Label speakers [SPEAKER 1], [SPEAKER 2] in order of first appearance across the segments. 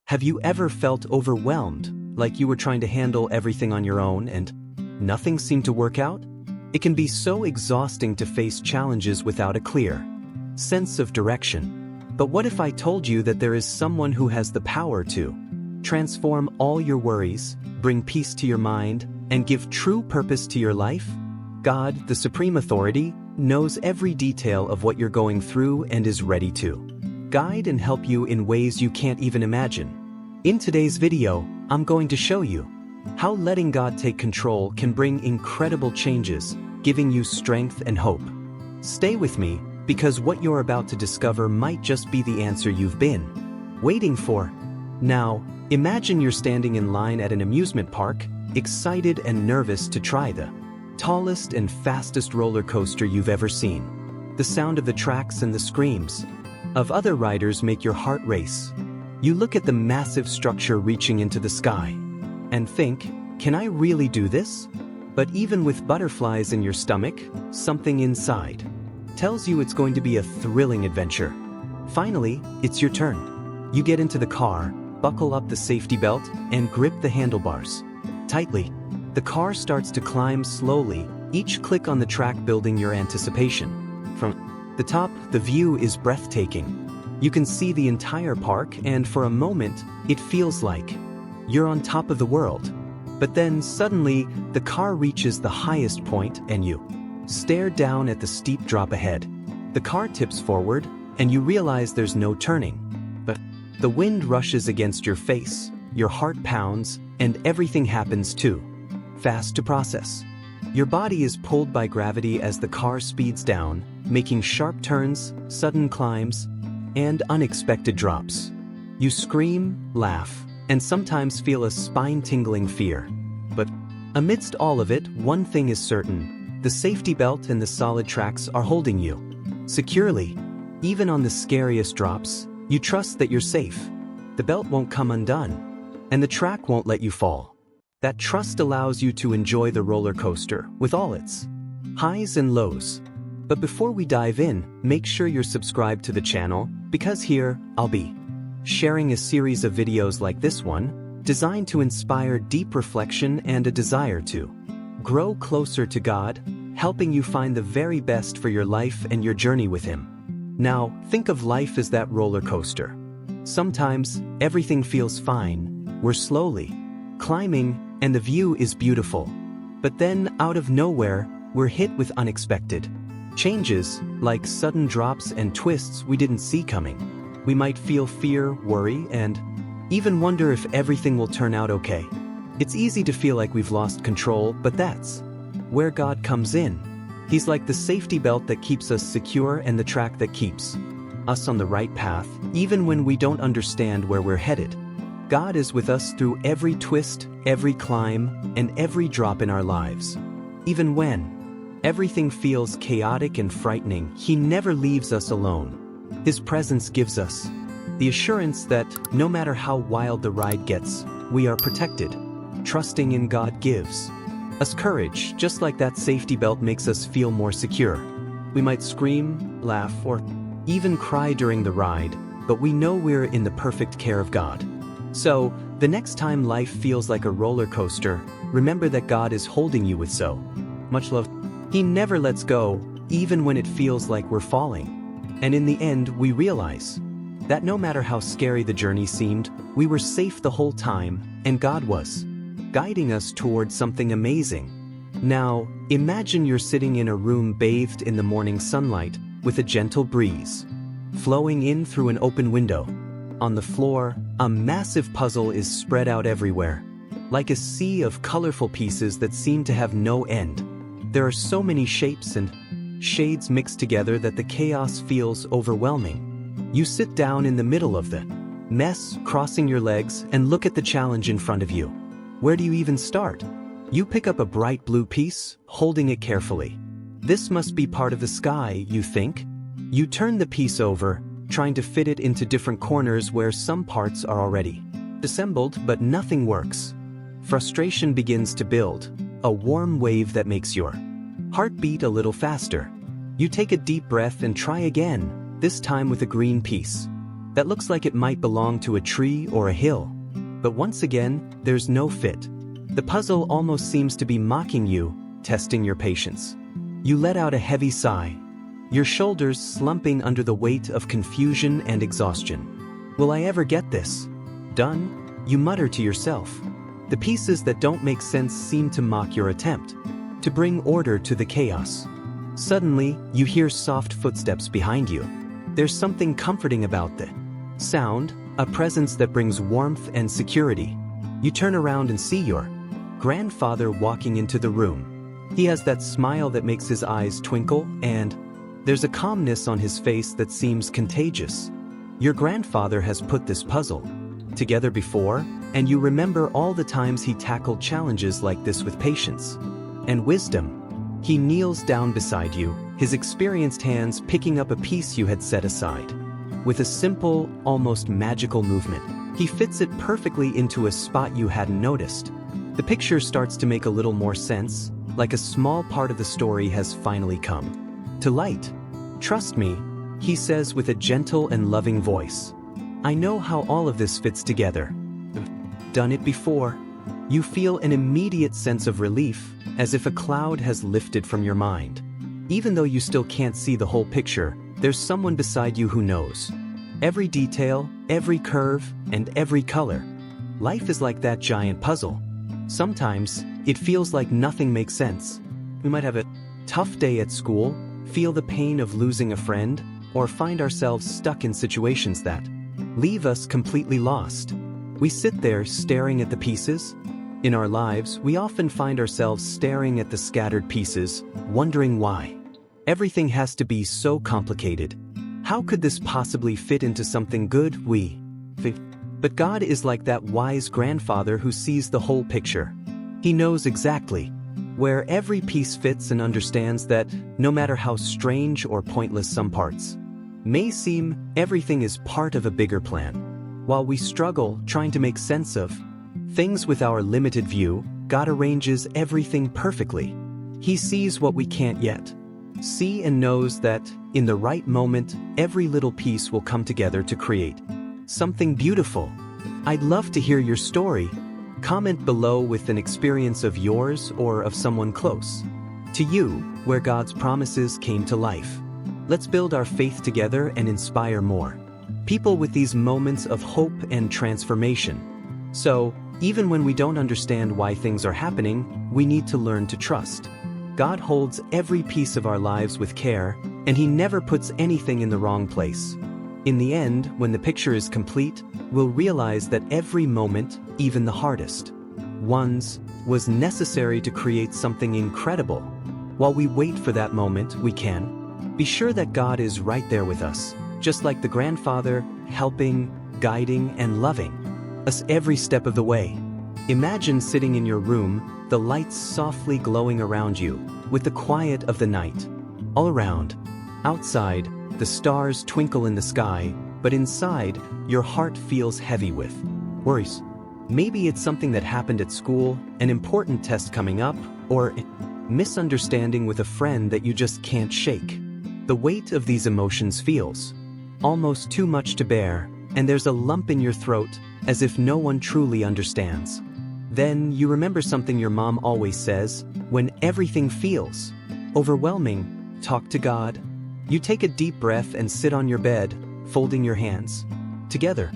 [SPEAKER 1] Have you ever felt overwhelmed, like you were trying to handle everything on your own and nothing seemed to work out? It can be so exhausting to face challenges without a clear sense of direction. But what if I told you that there is someone who has the power to transform all your worries, bring peace to your mind, and give true purpose to your life? God, the supreme authority, knows every detail of what you're going through and is ready to guide and help you in ways you can't even imagine. In today's video, I'm going to show you how letting God take control can bring incredible changes, giving you strength and hope. Stay with me, because what you're about to discover might just be the answer you've been waiting for. Now, imagine you're standing in line at an amusement park, excited and nervous to try the tallest and fastest roller coaster you've ever seen. The sound of the tracks and the screams of other riders make your heart race. You look at the massive structure reaching into the sky and think, can I really do this? But even with butterflies in your stomach, something inside tells you it's going to be a thrilling adventure. Finally, it's your turn. You get into the car, buckle up the safety belt, and grip the handlebars tightly. The car starts to climb slowly, each click on the track building your anticipation. From the top, the view is breathtaking. You can see the entire park, and for a moment, it feels like you're on top of the world. But then suddenly, the car reaches the highest point and you stare down at the steep drop ahead. The car tips forward, and you realize there's no turning. But the wind rushes against your face, your heart pounds, and everything happens too fast to process. Your body is pulled by gravity as the car speeds down, making sharp turns, sudden climbs, and unexpected drops. You scream, laugh, and sometimes feel a spine-tingling fear. But amidst all of it, one thing is certain: the safety belt and the solid tracks are holding you securely. Even on the scariest drops, you trust that you're safe. The belt won't come undone, and the track won't let you fall. That trust allows you to enjoy the roller coaster with all its highs and lows. But before we dive in, make sure you're subscribed to the channel, because here, I'll be sharing a series of videos like this one, designed to inspire deep reflection and a desire to grow closer to God, helping you find the very best for your life and your journey with Him. Now, think of life as that roller coaster. Sometimes, everything feels fine, we're slowly climbing, and the view is beautiful. But then, out of nowhere, we're hit with unexpected changes, like sudden drops and twists we didn't see coming. We might feel fear, worry, and even wonder if everything will turn out okay. It's easy to feel like we've lost control, but that's where God comes in. He's like the safety belt that keeps us secure and the track that keeps us on the right path, even when we don't understand where we're headed. God is with us through every twist, every climb, and every drop in our lives. Even when everything feels chaotic and frightening, He never leaves us alone. His presence gives us the assurance that no matter how wild the ride gets, we are protected. Trusting in God gives us courage, just like that safety belt makes us feel more secure. We might scream, laugh, or even cry during the ride, but we know we're in the perfect care of God. So, the next time life feels like a roller coaster, remember that God is holding you with so much love. He never lets go, even when it feels like we're falling. And in the end, we realize that no matter how scary the journey seemed, we were safe the whole time, and God was guiding us towards something amazing. Now, imagine you're sitting in a room bathed in the morning sunlight, with a gentle breeze flowing in through an open window. On the floor, a massive puzzle is spread out everywhere, like a sea of colorful pieces that seem to have no end. There are so many shapes and shades mixed together that the chaos feels overwhelming. You sit down in the middle of the mess, crossing your legs, and look at the challenge in front of you. Where do you even start? You pick up a bright blue piece, holding it carefully. This must be part of the sky, you think. You turn the piece over, trying to fit it into different corners where some parts are already assembled, but nothing works. Frustration begins to build, a warm wave that makes your heart beat a little faster. You take a deep breath and try again, this time with a green piece. that looks like it might belong to a tree or a hill. But once again, there's no fit. The puzzle almost seems to be mocking you, testing your patience. You let out a heavy sigh, your shoulders slumping under the weight of confusion and exhaustion. Will I ever get this done? You mutter to yourself. The pieces that don't make sense seem to mock your attempt to bring order to the chaos. Suddenly, you hear soft footsteps behind you. There's something comforting about the sound, a presence that brings warmth and security. You turn around and see your grandfather walking into the room. He has that smile that makes his eyes twinkle, and there's a calmness on his face that seems contagious. Your grandfather has put this puzzle together before, and you remember all the times he tackled challenges like this with patience and wisdom. He kneels down beside you, his experienced hands picking up a piece you had set aside. With a simple, almost magical movement, he fits it perfectly into a spot you hadn't noticed. The picture starts to make a little more sense, like a small part of the story has finally come to light. Trust me, he says with a gentle and loving voice. I know how all of this fits together. I've done it before. You feel an immediate sense of relief, as if a cloud has lifted from your mind. Even though you still can't see the whole picture, there's someone beside you who knows. Every detail, every curve, and every color. Life is like that giant puzzle. Sometimes, it feels like nothing makes sense. We might have a tough day at school, feel the pain of losing a friend, or find ourselves stuck in situations that leave us completely lost. We sit there staring at the pieces. In our lives, we often find ourselves staring at the scattered pieces, wondering why. Everything has to be so complicated. How could this possibly fit into something good? But God is like that wise grandfather who sees the whole picture. He knows exactly where every piece fits and understands that, no matter how strange or pointless some parts may seem, everything is part of a bigger plan. While we struggle trying to make sense of things with our limited view, God arranges everything perfectly. He sees what we can't yet see and knows that, in the right moment, every little piece will come together to create something beautiful. I'd love to hear your story. Comment below with an experience of yours or of someone close to you, where God's promises came to life. Let's build our faith together and inspire more people with these moments of hope and transformation. So, even when we don't understand why things are happening, we need to learn to trust. God holds every piece of our lives with care, and He never puts anything in the wrong place. In the end, when the picture is complete, we'll realize that every moment, even the hardest ones, was necessary to create something incredible. While we wait for that moment, we can be sure that God is right there with us, just like the grandfather, helping, guiding, and loving us every step of the way. Imagine sitting in your room, the lights softly glowing around you, with the quiet of the night all around. Outside, the stars twinkle in the sky, but inside, your heart feels heavy with worries. Maybe it's something that happened at school, an important test coming up, or a misunderstanding with a friend that you just can't shake. The weight of these emotions feels almost too much to bear, and there's a lump in your throat, as if no one truly understands. Then you remember something your mom always says: when everything feels overwhelming, talk to God. You take a deep breath and sit on your bed, folding your hands together.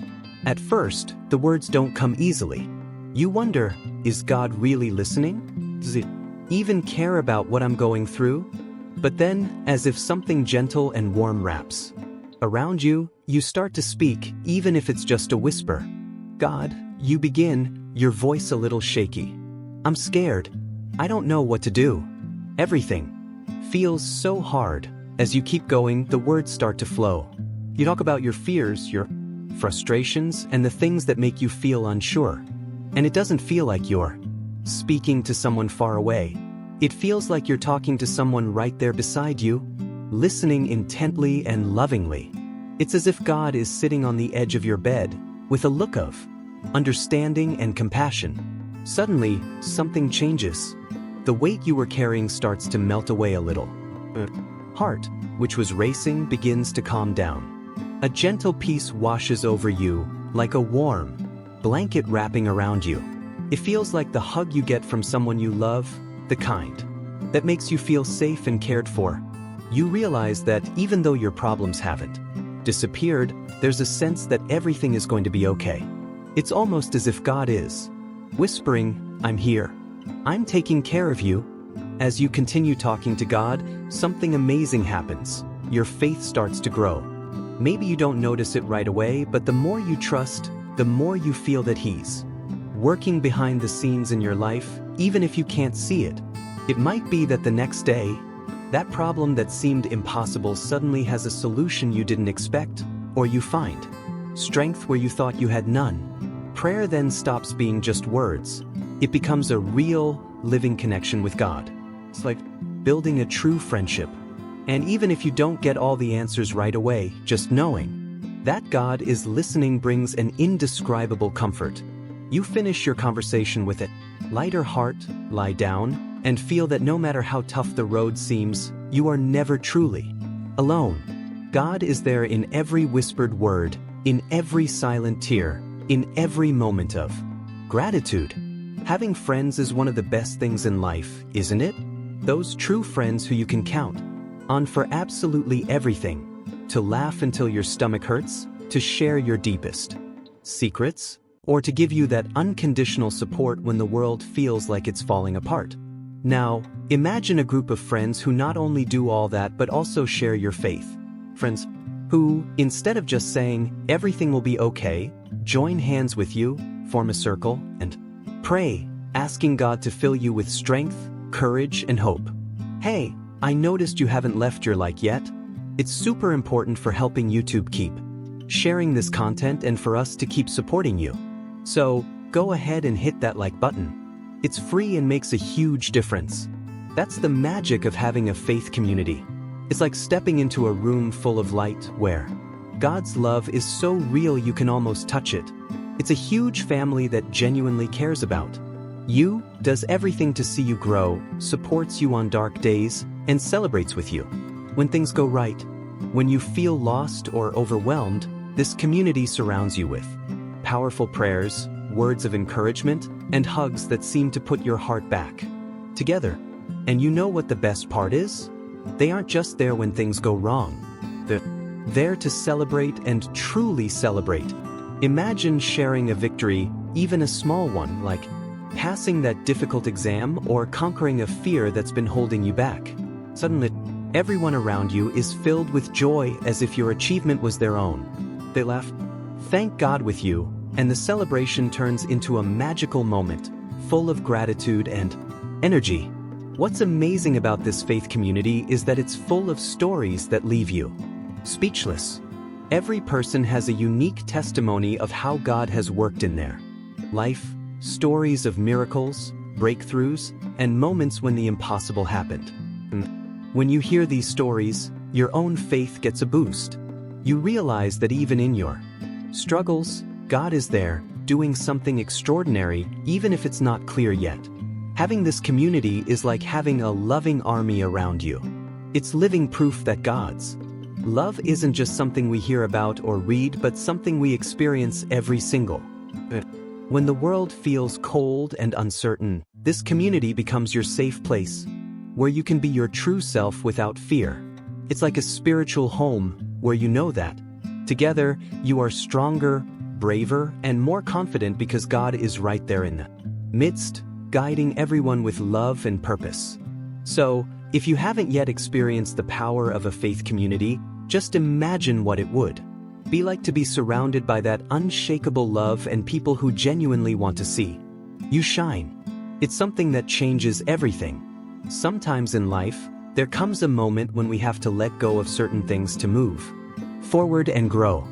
[SPEAKER 1] At first, the words don't come easily. You wonder, is God really listening? Does He even care about what I'm going through? But then, as if something gentle and warm wraps around you, you start to speak, even if it's just a whisper. God, you begin, your voice a little shaky. I'm scared. I don't know what to do. Everything feels so hard. As you keep going, the words start to flow. You talk about your fears, your frustrations, and the things that make you feel unsure. And it doesn't feel like you're speaking to someone far away. It feels like you're talking to someone right there beside you, listening intently and lovingly. It's as if God is sitting on the edge of your bed, with a look of understanding and compassion. Suddenly, something changes. The weight you were carrying starts to melt away a little. Heart, which was racing, begins to calm down. A gentle peace washes over you, like a warm blanket wrapping around you. It feels like the hug you get from someone you love, the kind that makes you feel safe and cared for. You realize that even though your problems haven't disappeared, there's a sense that everything is going to be okay. It's almost as if God is whispering, "I'm here. I'm taking care of you." As you continue talking to God, something amazing happens. Your faith starts to grow. Maybe you don't notice it right away, but the more you trust, the more you feel that He's working behind the scenes in your life, even if you can't see it. It might be that the next day, that problem that seemed impossible suddenly has a solution you didn't expect, or you find strength where you thought you had none. Prayer then stops being just words. It becomes a real, living connection with God. It's like building a true friendship. And even if you don't get all the answers right away, just knowing that God is listening brings an indescribable comfort. You finish your conversation with a lighter heart, lie down, and feel that no matter how tough the road seems, you are never truly alone. God is there in every whispered word, in every silent tear, in every moment of gratitude. Having friends is one of the best things in life, isn't it? Those true friends who you can count on for absolutely everything. To laugh until your stomach hurts, to share your deepest secrets, or to give you that unconditional support when the world feels like it's falling apart. Now, imagine a group of friends who not only do all that but also share your faith. Friends who, instead of just saying, "Everything will be okay," join hands with you, form a circle, and pray, asking God to fill you with strength, courage, and hope. Hey, I noticed you haven't left your like yet. It's super important for helping YouTube keep sharing this content and for us to keep supporting you. So, go ahead and hit that like button. It's free and makes a huge difference. That's the magic of having a faith community. It's like stepping into a room full of light where God's love is so real you can almost touch it. It's a huge family that genuinely cares about you, does everything to see you grow, supports you on dark days, and celebrates with you when things go right. When you feel lost or overwhelmed, this community surrounds you with powerful prayers, words of encouragement, and hugs that seem to put your heart back together. And you know what the best part is? They aren't just there when things go wrong. They're there to celebrate and truly celebrate. Imagine sharing a victory, even a small one, like passing that difficult exam or conquering a fear that's been holding you back. Suddenly, everyone around you is filled with joy as if your achievement was their own. They laugh, thank God with you, and the celebration turns into a magical moment, full of gratitude and energy. What's amazing about this faith community is that it's full of stories that leave you speechless. Every person has a unique testimony of how God has worked in their life, stories of miracles, breakthroughs, and moments when the impossible happened. And when you hear these stories, your own faith gets a boost. You realize that even in your struggles, God is there, doing something extraordinary, even if it's not clear yet. Having this community is like having a loving army around you. It's living proof that God's love isn't just something we hear about or read, but something we experience every single day. When the world feels cold and uncertain, this community becomes your safe place, where you can be your true self without fear. It's like a spiritual home, where you know that together you are stronger, braver, and more confident because God is right there in the midst, guiding everyone with love and purpose. So, if you haven't yet experienced the power of a faith community, just imagine what it would be like to be surrounded by that unshakable love and people who genuinely want to see you shine. It's something that changes everything. Sometimes in life, there comes a moment when we have to let go of certain things to move forward and grow.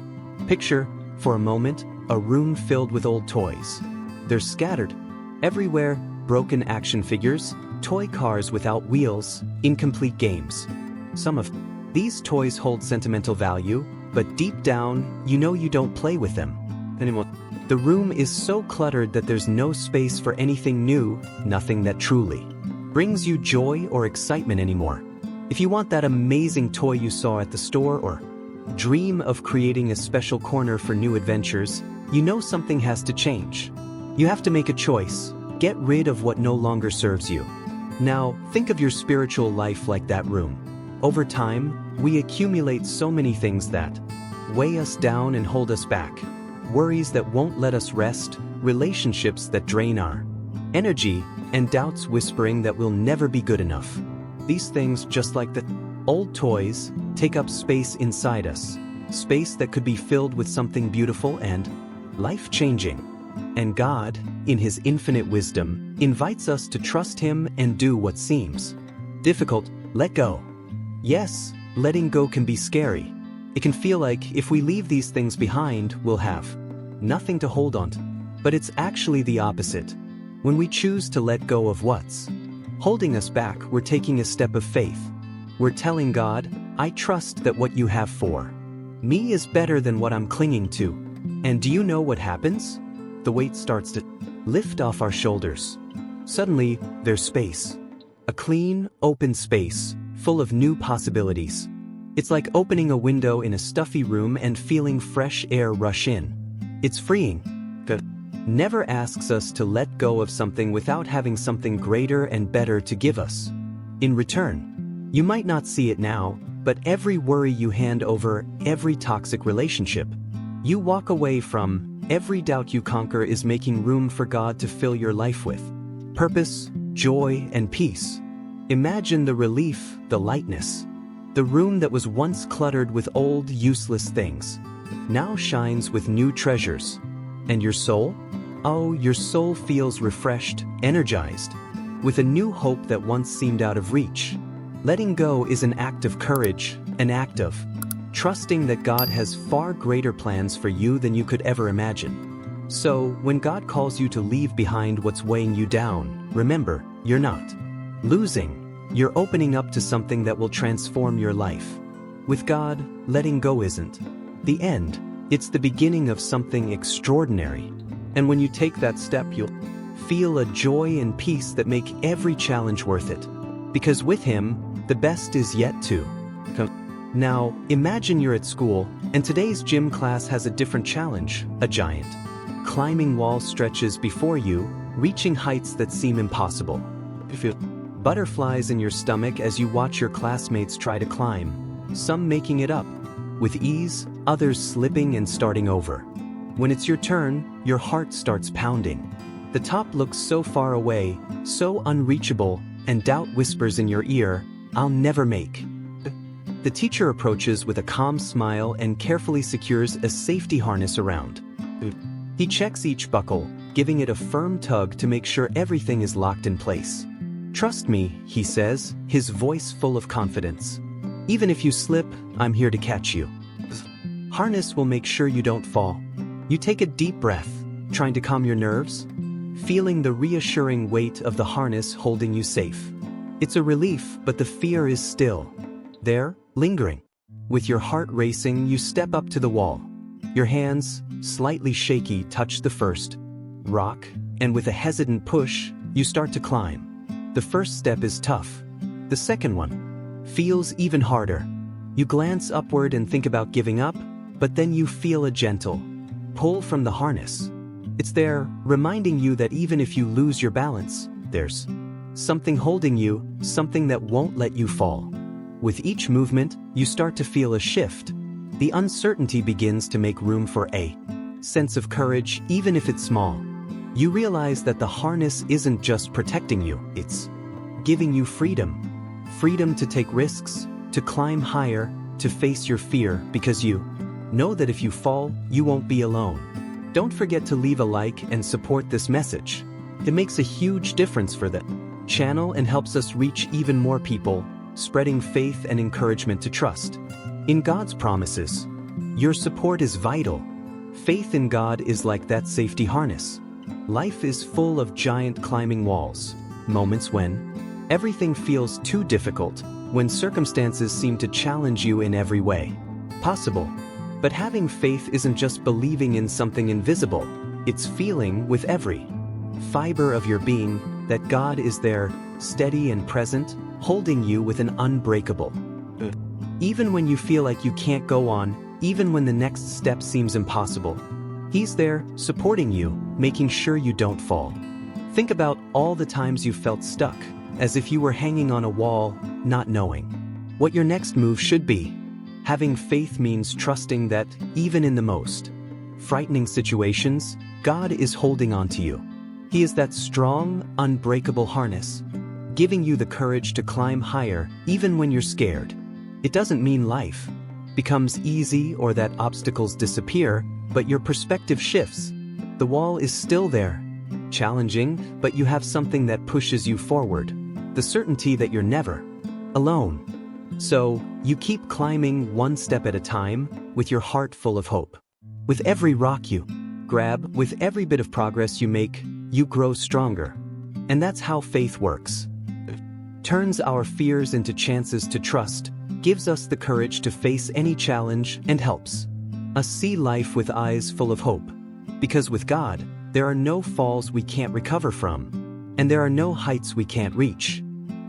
[SPEAKER 1] Picture, for a moment, a room filled with old toys. They're scattered everywhere, broken action figures, toy cars without wheels, incomplete games. Some of these toys hold sentimental value, but deep down, you know you don't play with them anymore. The room is so cluttered that there's no space for anything new, nothing that truly brings you joy or excitement anymore. If you want that amazing toy you saw at the store, or dream of creating a special corner for new adventures, you know something has to change. You have to make a choice. Get rid of what no longer serves you. Now, think of your spiritual life like that room. Over time, we accumulate so many things that weigh us down and hold us back. Worries that won't let us rest, relationships that drain our energy, and doubts whispering that we'll never be good enough. These things, just like the old toys, take up space inside us, space that could be filled with something beautiful and life-changing. And God, in His infinite wisdom, invites us to trust Him and do what seems difficult. Let go. Yes, letting go can be scary. It can feel like if we leave these things behind, we'll have nothing to hold on to. But it's actually the opposite. When we choose to let go of what's holding us back, we're taking a step of faith. We're telling God, I trust that what you have for me is better than what I'm clinging to. And do you know what happens? The weight starts to lift off our shoulders. Suddenly, there's space. A clean, open space, full of new possibilities. It's like opening a window in a stuffy room and feeling fresh air rush in. It's freeing. God never asks us to let go of something without having something greater and better to give us. In return, you might not see it now, but every worry you hand over, every toxic relationship you walk away from, every doubt you conquer is making room for God to fill your life with purpose, joy, and peace. Imagine the relief, the lightness. The room that was once cluttered with old, useless things now shines with new treasures. And your soul? Oh, your soul feels refreshed, energized, with a new hope that once seemed out of reach. Letting go is an act of courage, an act of trusting that God has far greater plans for you than you could ever imagine. So, when God calls you to leave behind what's weighing you down, remember, you're not losing. You're opening up to something that will transform your life. With God, letting go isn't the end. It's the beginning of something extraordinary. And when you take that step, you'll feel a joy and peace that make every challenge worth it. Because with Him, the best is yet to come. Now, imagine you're at school, and today's gym class has a different challenge. A giant climbing wall stretches before you, reaching heights that seem impossible. You feel butterflies in your stomach as you watch your classmates try to climb, some making it up with ease, others slipping and starting over. When it's your turn, your heart starts pounding. The top looks so far away, so unreachable, and doubt whispers in your ear, I'll never make. The teacher approaches with a calm smile and carefully secures a safety harness around. He checks each buckle, giving it a firm tug to make sure everything is locked in place. Trust me, he says, his voice full of confidence. Even if you slip, I'm here to catch you. Harness will make sure you don't fall. You take a deep breath, trying to calm your nerves, feeling the reassuring weight of the harness holding you safe. It's a relief, but the fear is still there, lingering. With your heart racing, you step up to the wall. Your hands, slightly shaky, touch the first rock, and with a hesitant push, you start to climb. The first step is tough. The second one feels even harder. You glance upward and think about giving up, but then you feel a gentle pull from the harness. It's there, reminding you that even if you lose your balance, there's something holding you, something that won't let you fall. With each movement, you start to feel a shift. The uncertainty begins to make room for a sense of courage, even if it's small. You realize that the harness isn't just protecting you, it's giving you freedom. Freedom to take risks, to climb higher, to face your fear, because you know that if you fall, you won't be alone. Don't forget to leave a like and support this message. It makes a huge difference for the channel and helps us reach even more people, spreading faith and encouragement to trust in God's promises. Your support is vital. Faith in God is like that safety harness. Life is full of giant climbing walls, moments when everything feels too difficult, when circumstances seem to challenge you in every way possible. But having faith isn't just believing in something invisible, it's feeling with every fiber of your being that God is there, steady and present, holding you with an unbreakable. Even when you feel like you can't go on, even when the next step seems impossible. He's there, supporting you, making sure you don't fall. Think about all the times you felt stuck, as if you were hanging on a wall, not knowing what your next move should be. Having faith means trusting that, even in the most frightening situations, God is holding on to you. He is that strong, unbreakable harness, giving you the courage to climb higher even when you're scared. It doesn't mean life becomes easy or that obstacles disappear, but your perspective shifts. The wall is still there, challenging, but you have something that pushes you forward, the certainty that you're never alone. So, you keep climbing one step at a time, with your heart full of hope. With every rock you grab, with every bit of progress you make, you grow stronger. And that's how faith works. Turns our fears into chances to trust, gives us the courage to face any challenge, and helps us see life with eyes full of hope. Because with God, there are no falls we can't recover from, and there are no heights we can't reach.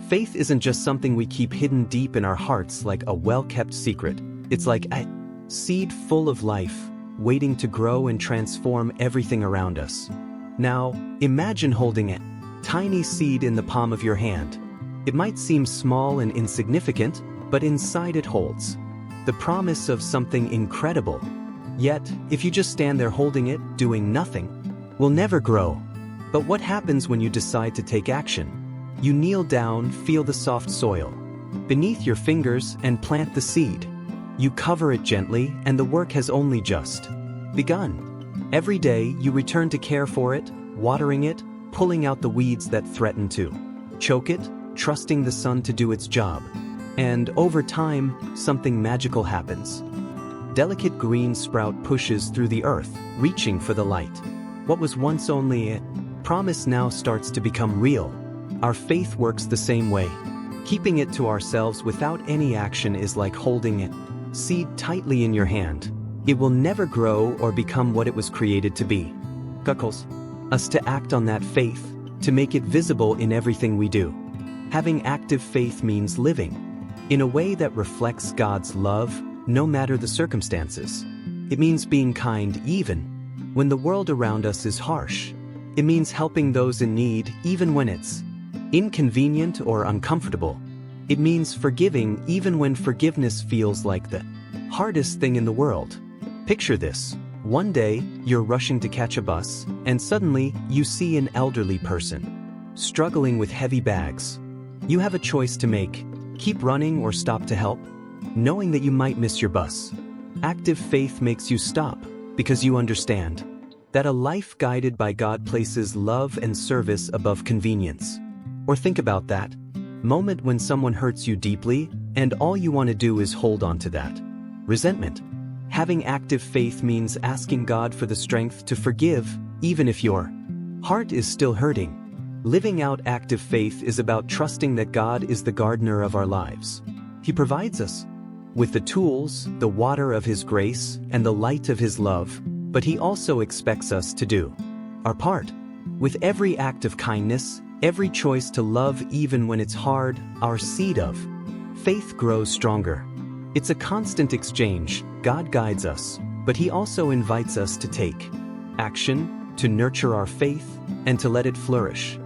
[SPEAKER 1] Faith isn't just something we keep hidden deep in our hearts like a well-kept secret. It's like a seed full of life, waiting to grow and transform everything around us. Now, imagine holding a tiny seed in the palm of your hand. It might seem small and insignificant, but inside it holds the promise of something incredible. Yet, if you just stand there holding it, doing nothing, will never grow. But what happens when you decide to take action? You kneel down, feel the soft soil beneath your fingers, and plant the seed. You cover it gently, and the work has only just begun. Every day, you return to care for it, watering it, pulling out the weeds that threaten to choke it, trusting the sun to do its job. And over time, something magical happens. Delicate green sprout pushes through the earth, reaching for the light. What was once only a promise now starts to become real. Our faith works the same way. Keeping it to ourselves without any action is like holding a seed tightly in your hand. It will never grow or become what it was created to be. Calls us to act on that faith, to make it visible in everything we do. Having active faith means living in a way that reflects God's love, no matter the circumstances. It means being kind even when the world around us is harsh. It means helping those in need even when it's inconvenient or uncomfortable. It means forgiving even when forgiveness feels like the hardest thing in the world. Picture this. One day, you're rushing to catch a bus, and suddenly, you see an elderly person struggling with heavy bags. You have a choice to make: keep running or stop to help, knowing that you might miss your bus. Active faith makes you stop, because you understand that a life guided by God places love and service above convenience. Or think about that moment when someone hurts you deeply, and all you want to do is hold on to that resentment. Having active faith means asking God for the strength to forgive, even if your heart is still hurting. Living out active faith is about trusting that God is the gardener of our lives. He provides us with the tools, the water of His grace, and the light of His love, but He also expects us to do our part. With every act of kindness, every choice to love even when it's hard, our seed of faith grows stronger. It's a constant exchange. God guides us, but He also invites us to take action, to nurture our faith, and to let it flourish.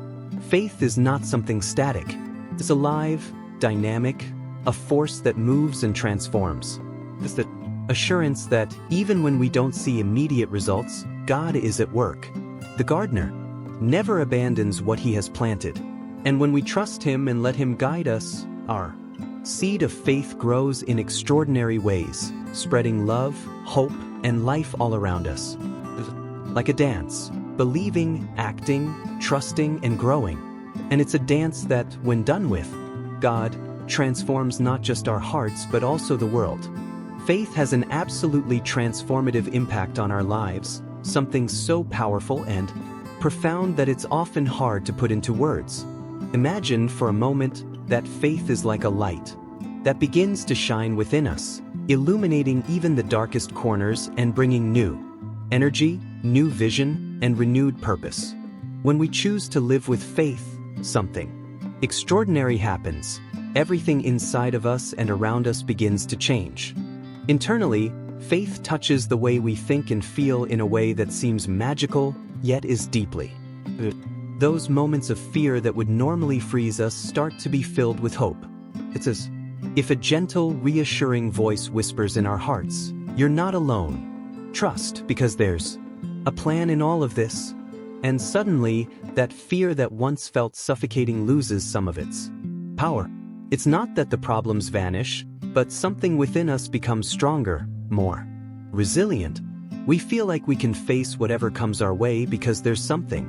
[SPEAKER 1] Faith is not something static. It's alive, dynamic, a force that moves and transforms. It's the assurance that even when we don't see immediate results, God is at work. The gardener never abandons what He has planted. And when we trust Him and let Him guide us, our seed of faith grows in extraordinary ways, spreading love, hope, and life all around us. Like a dance, believing, acting, trusting, and growing. And it's a dance that, when done with God, transforms not just our hearts but also the world. Faith has an absolutely transformative impact on our lives, something so powerful and profound that it's often hard to put into words. Imagine for a moment that faith is like a light that begins to shine within us, illuminating even the darkest corners and bringing new energy, new vision, and renewed purpose. When we choose to live with faith, something extraordinary happens. Everything inside of us and around us begins to change. Internally, Faith touches the way we think and feel in a way that seems magical, yet is deeply. Those moments of fear that would normally freeze us start to be filled with hope. It's as if a gentle, reassuring voice whispers in our hearts, "You're not alone. Trust, because there's a plan in all of this." And suddenly, that fear that once felt suffocating loses some of its power. It's not that the problems vanish, but something within us becomes stronger, more resilient. We feel like we can face whatever comes our way because there's something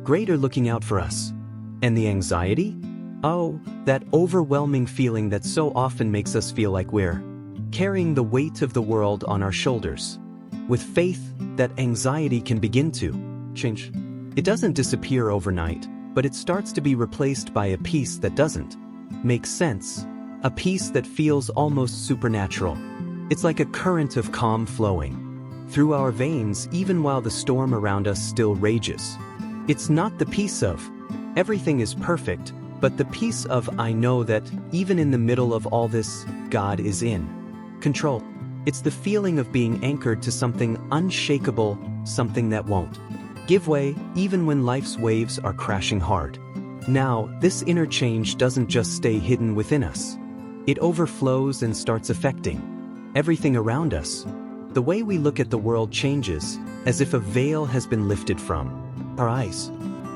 [SPEAKER 1] greater looking out for us. And the anxiety? Oh, that overwhelming feeling that so often makes us feel like we're carrying the weight of the world on our shoulders. With faith, that anxiety can begin to change. It doesn't disappear overnight, but it starts to be replaced by a peace that doesn't make sense, a peace that feels almost supernatural. It's like a current of calm flowing through our veins even while the storm around us still rages. It's not the peace of everything is perfect, but the peace of I know that even in the middle of all this, God is in control. It's the feeling of being anchored to something unshakable, something that won't give way even when life's waves are crashing hard. Now, this inner change doesn't just stay hidden within us. It overflows and starts affecting everything around us. The way we look at the world changes, as if a veil has been lifted from our eyes.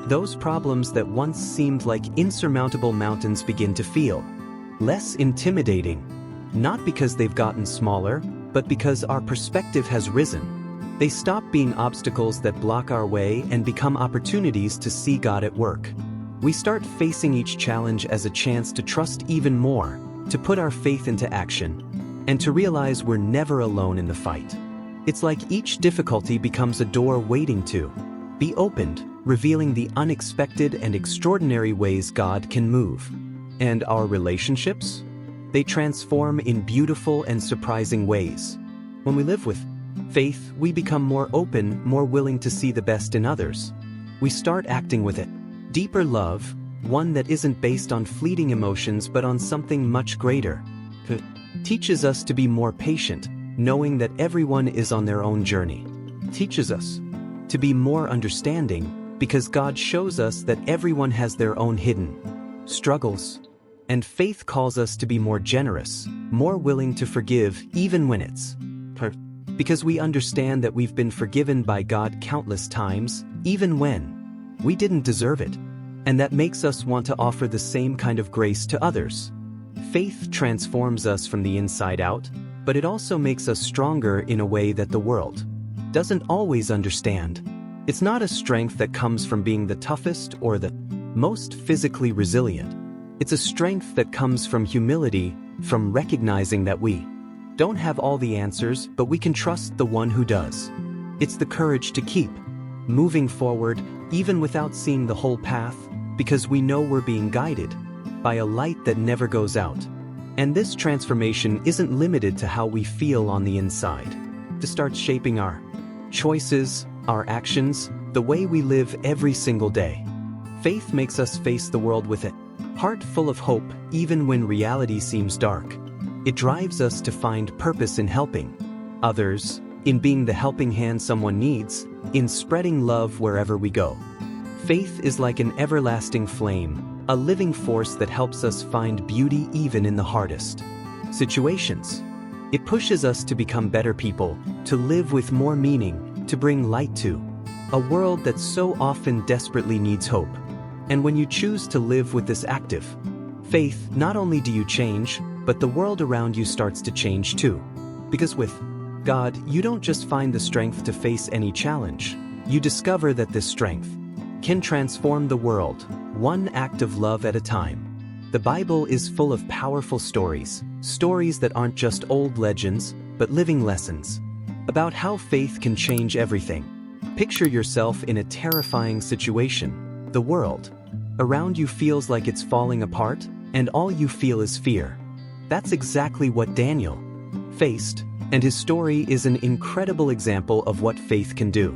[SPEAKER 1] Those problems that once seemed like insurmountable mountains begin to feel less intimidating, not because they've gotten smaller, but because our perspective has risen. They stop being obstacles that block our way and become opportunities to see God at work. We start facing each challenge as a chance to trust even more, to put our faith into action, and to realize we're never alone in the fight. It's like each difficulty becomes a door waiting to be opened, revealing the unexpected and extraordinary ways God can move. And our relationships? They transform in beautiful and surprising ways. When we live with faith, we become more open, more willing to see the best in others. We start acting with it. Deeper love, one that isn't based on fleeting emotions but on something much greater. It teaches us to be more patient, knowing that everyone is on their own journey. It teaches us to be more understanding, because God shows us that everyone has their own hidden struggles. And faith calls us to be more generous, more willing to forgive even when it's hurt. Because we understand that we've been forgiven by God countless times, even when we didn't deserve it. And that makes us want to offer the same kind of grace to others. Faith transforms us from the inside out, but it also makes us stronger in a way that the world doesn't always understand. It's not a strength that comes from being the toughest or the most physically resilient. It's a strength that comes from humility, from recognizing that we don't have all the answers, but we can trust the one who does. It's the courage to keep moving forward, even without seeing the whole path, because we know we're being guided by a light that never goes out. And this transformation isn't limited to how we feel on the inside. It starts shaping our choices, our actions, the way we live every single day. Faith makes us face the world with a heart full of hope, even when reality seems dark. It drives us to find purpose in helping others, in being the helping hand someone needs, in spreading love wherever we go. Faith is like an everlasting flame, a living force that helps us find beauty even in the hardest situations. It pushes us to become better people, to live with more meaning, to bring light to a world that so often desperately needs hope. And when you choose to live with this active faith, not only do you change, but the world around you starts to change too. Because with God, you don't just find the strength to face any challenge. You discover that this strength can transform the world, one act of love at a time. The Bible is full of powerful stories, stories that aren't just old legends, but living lessons about how faith can change everything. Picture yourself in a terrifying situation. The world around you feels like it's falling apart, and all you feel is fear. That's exactly what Daniel faced, and his story is an incredible example of what faith can do.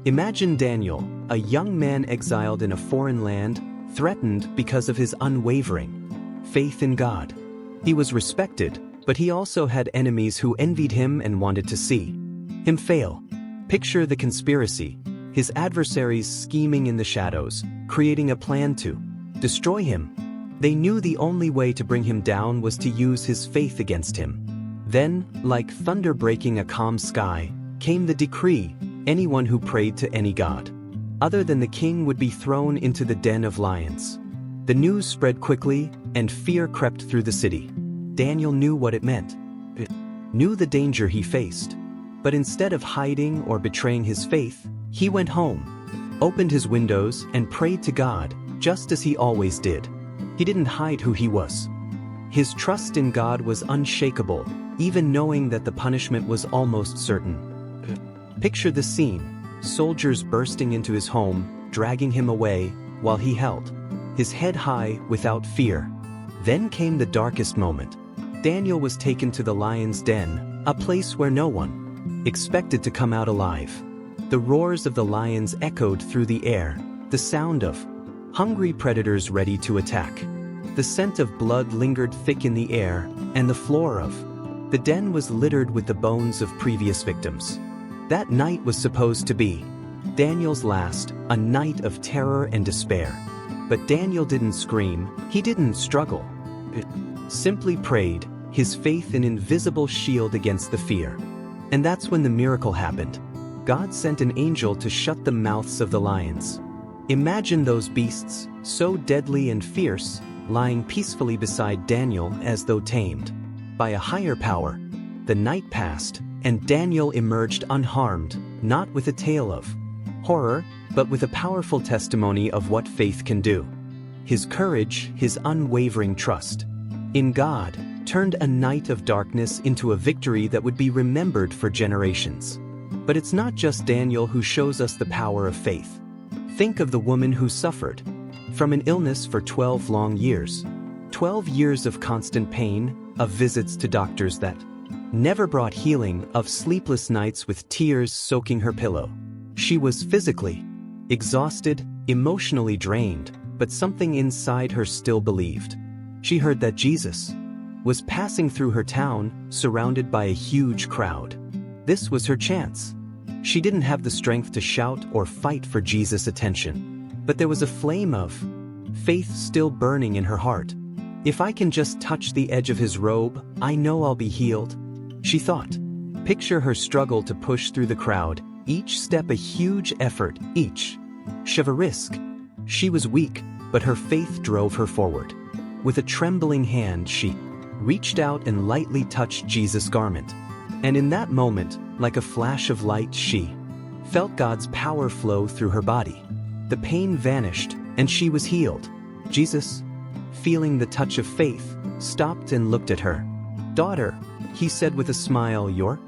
[SPEAKER 1] Imagine Daniel, a young man exiled in a foreign land, threatened because of his unwavering faith in God. He was respected, But he also had enemies who envied him and wanted to see him fail. Picture the conspiracy, his adversaries scheming in the shadows, creating a plan to destroy him. They knew the only way to bring him down was to use his faith against him. Then, like thunder breaking a calm sky, came the decree: anyone who prayed to any god other than the king would be thrown into the den of lions. The news spread quickly, and fear crept through the city. Daniel knew what it meant. He knew the danger he faced. But instead of hiding or betraying his faith, he went home, opened his windows, and prayed to God, just as he always did. He didn't hide who he was. His trust in God was unshakable, even knowing that the punishment was almost certain. Picture the scene: soldiers bursting into his home, dragging him away, while he held his head high without fear. Then came the darkest moment. Daniel was taken to the lion's den, a place where no one expected to come out alive. The roars of the lions echoed through the air, the sound of hungry predators ready to attack. The scent of blood lingered thick in the air, and the floor of the den was littered with the bones of previous victims. That night was supposed to be Daniel's last, a night of terror and despair. But Daniel didn't scream, he didn't struggle. He simply prayed, his faith an invisible shield against the fear. And that's when the miracle happened. God sent an angel to shut the mouths of the lions. Imagine those beasts, so deadly and fierce, lying peacefully beside Daniel as though tamed by a higher power. The night passed, and Daniel emerged unharmed, not with a tale of horror, but with a powerful testimony of what faith can do. His courage, his unwavering trust in God, turned a night of darkness into a victory that would be remembered for generations. But it's not just Daniel who shows us the power of faith. Think of the woman who suffered from an illness for 12 long years. 12 years of constant pain, of visits to doctors that never brought healing, of sleepless nights with tears soaking her pillow. She was physically exhausted, emotionally drained, but something inside her still believed. She heard that Jesus was passing through her town, surrounded by a huge crowd. This was her chance. She didn't have the strength to shout or fight for Jesus' attention, but there was a flame of faith still burning in her heart. If I can just touch the edge of his robe, I know I'll be healed, she thought. Picture her struggle to push through the crowd, each step a huge effort, each shove a risk. She was weak, but her faith drove her forward. With a trembling hand, she reached out and lightly touched Jesus' garment. And in that moment, like a flash of light, she felt God's power flow through her body. The pain vanished, and she was healed. Jesus, feeling the touch of faith, stopped and looked at her. "Daughter," he said with a smile, "your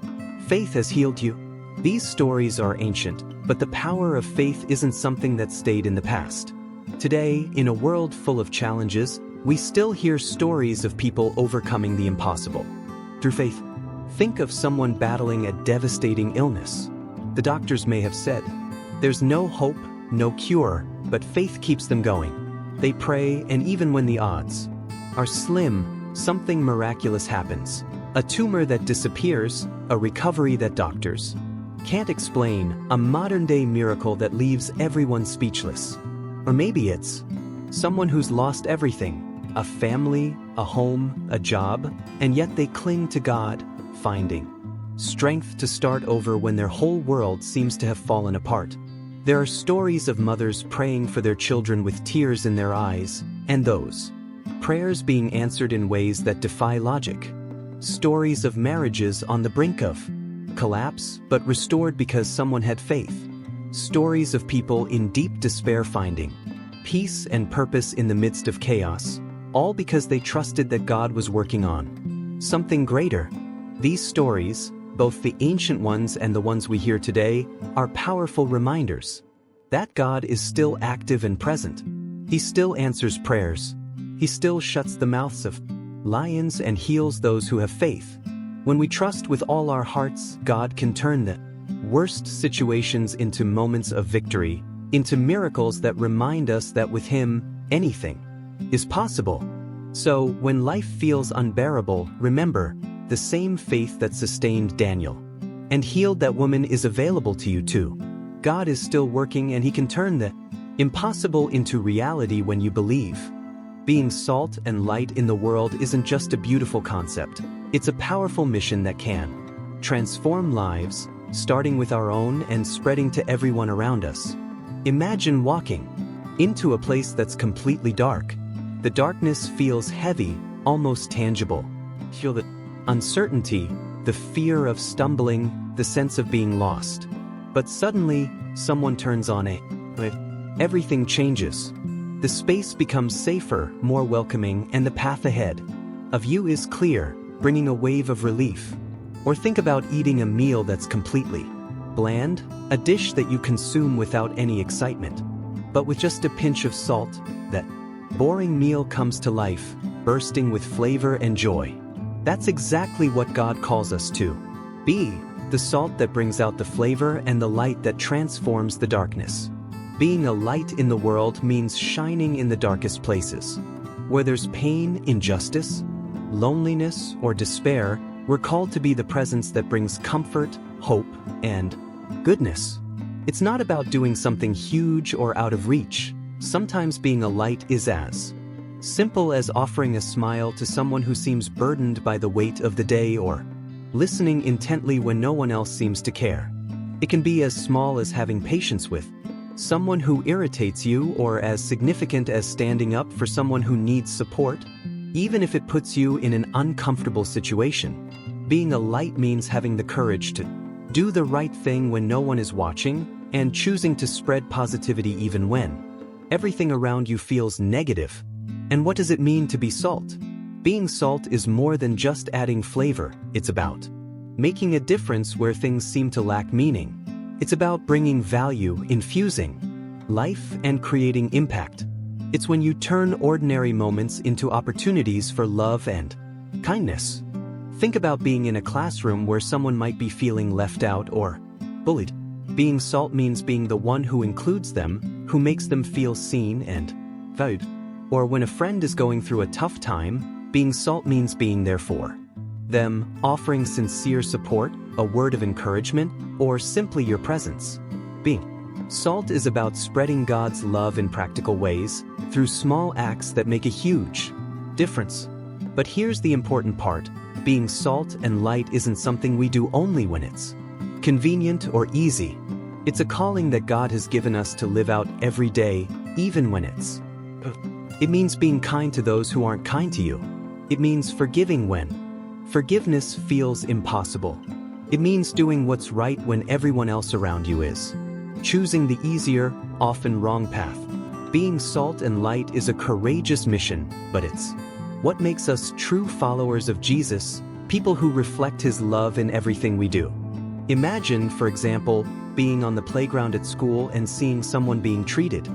[SPEAKER 1] faith has healed you." These stories are ancient, but the power of faith isn't something that stayed in the past. Today, in a world full of challenges, we still hear stories of people overcoming the impossible through faith. Think of someone battling a devastating illness. The doctors may have said, "There's no hope, no cure," but faith keeps them going. They pray, and even when the odds are slim, something miraculous happens. A tumor that disappears, a recovery that doctors can't explain, a modern-day miracle that leaves everyone speechless. Or maybe it's someone who's lost everything, a family, a home, a job, and yet they cling to God, finding strength to start over when their whole world seems to have fallen apart. There are stories of mothers praying for their children with tears in their eyes, and those prayers being answered in ways that defy logic. Stories of marriages on the brink of collapse, but restored because someone had faith. Stories of people in deep despair finding peace and purpose in the midst of chaos, all because they trusted that God was working on something greater. These stories, both the ancient ones and the ones we hear today, are powerful reminders that God is still active and present. He still answers prayers. He still shuts the mouths of lions and heals those who have faith. When we trust with all our hearts, God can turn the worst situations into moments of victory, into miracles that remind us that with Him, anything is possible. So, when life feels unbearable, remember, the same faith that sustained Daniel and healed that woman is available to you too. God is still working, and He can turn the impossible into reality when you believe. Being salt and light in the world isn't just a beautiful concept. It's a powerful mission that can transform lives, starting with our own and spreading to everyone around us. Imagine walking into a place that's completely dark. The darkness feels heavy, almost tangible. Feel the uncertainty, the fear of stumbling, the sense of being lost. But suddenly, someone turns on everything changes. The space becomes safer, more welcoming, and the path ahead of you is clear, bringing a wave of relief. Or think about eating a meal that's completely bland, a dish that you consume without any excitement. But with just a pinch of salt, that boring meal comes to life, bursting with flavor and joy. That's exactly what God calls us to be, the salt that brings out the flavor and the light that transforms the darkness. Being a light in the world means shining in the darkest places. Where there's pain, injustice, loneliness, or despair, we're called to be the presence that brings comfort, hope, and goodness. It's not about doing something huge or out of reach. Sometimes being a light is as simple as offering a smile to someone who seems burdened by the weight of the day, or listening intently when no one else seems to care. It can be as small as having patience with someone who irritates you, or as significant as standing up for someone who needs support, even if it puts you in an uncomfortable situation. Being a light means having the courage to do the right thing when no one is watching, and choosing to spread positivity even when everything around you feels negative. And what does it mean to be salt? Being salt is more than just adding flavor. It's about making a difference where things seem to lack meaning. It's about bringing value, infusing life, and creating impact. It's when you turn ordinary moments into opportunities for love and kindness. Think about being in a classroom where someone might be feeling left out or bullied. Being salt means being the one who includes them, who makes them feel seen and valued. Or when a friend is going through a tough time, being salt means being there for them, offering sincere support, a word of encouragement, or simply your presence. Being salt is about spreading God's love in practical ways, through small acts that make a huge difference. But here's the important part: being salt and light isn't something we do only when it's convenient or easy. It's a calling that God has given us to live out every day, even when it means being kind to those who aren't kind to you. It means forgiving when forgiveness feels impossible. It means doing what's right when everyone else around you is choosing the easier, often wrong path. Being salt and light is a courageous mission, but it's what makes us true followers of Jesus, people who reflect His love in everything we do. Imagine, for example, being on the playground at school and seeing someone being treated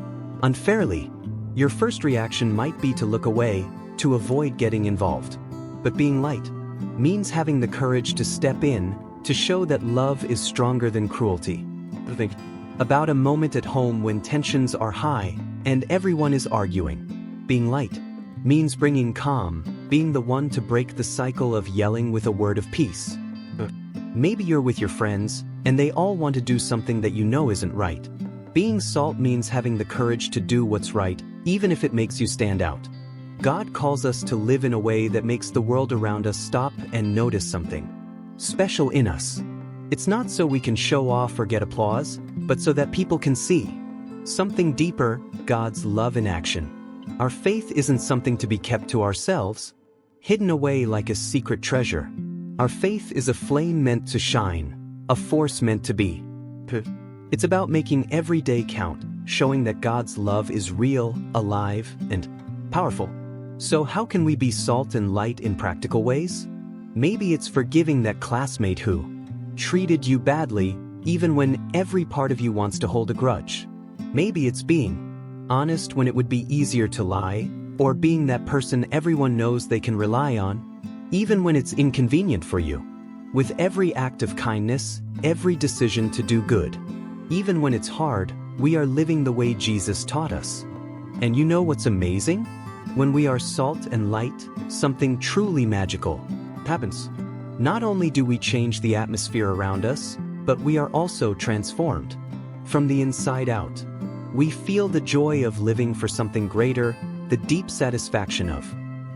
[SPEAKER 1] unfairly. Your first reaction might be to look away, to avoid getting involved. But being light means having the courage to step in, to show that love is stronger than cruelty. Think about a moment at home when tensions are high and everyone is arguing. Being light means bringing calm, being the one to break the cycle of yelling with a word of peace. Maybe you're with your friends, and they all want to do something that you know isn't right. Being salt means having the courage to do what's right, even if it makes you stand out. God calls us to live in a way that makes the world around us stop and notice something special in us. It's not so we can show off or get applause, but so that people can see something deeper: God's love in action. Our faith isn't something to be kept to ourselves, hidden away like a secret treasure. Our faith is a flame meant to shine, a force meant to be. It's about making every day count, showing that God's love is real, alive, and powerful. So how can we be salt and light in practical ways? Maybe it's forgiving that classmate who treated you badly, even when every part of you wants to hold a grudge. Maybe it's being honest when it would be easier to lie, or being that person everyone knows they can rely on, even when it's inconvenient for you. With every act of kindness, every decision to do good, even when it's hard, we are living the way Jesus taught us. And you know what's amazing? When we are salt and light, something truly magical happens. Not only do we change the atmosphere around us, but we are also transformed. From the inside out, we feel the joy of living for something greater, the deep satisfaction of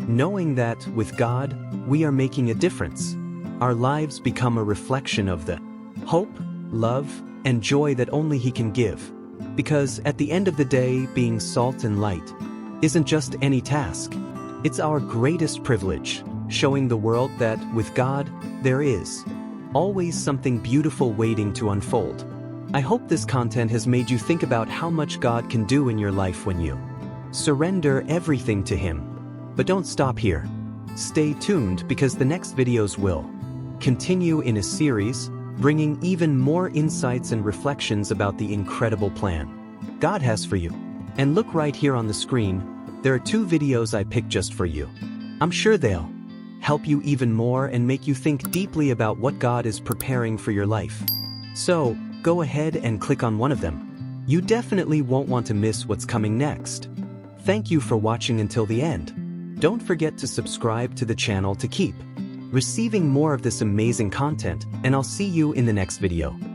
[SPEAKER 1] knowing that, with God, we are making a difference. Our lives become a reflection of the hope, love, and joy that only He can give. Because at the end of the day, being salt and light isn't just any task. It's our greatest privilege, showing the world that, with God, there is always something beautiful waiting to unfold. I hope this content has made you think about how much God can do in your life when you surrender everything to Him. But don't stop here. Stay tuned because the next videos will continue in a series, bringing even more insights and reflections about the incredible plan God has for you. And look right here on the screen, there are 2 videos I picked just for you. I'm sure they'll help you even more and make you think deeply about what God is preparing for your life. So, go ahead and click on one of them. You definitely won't want to miss what's coming next. Thank you for watching until the end. Don't forget to subscribe to the channel to keep receiving more of this amazing content, and I'll see you in the next video.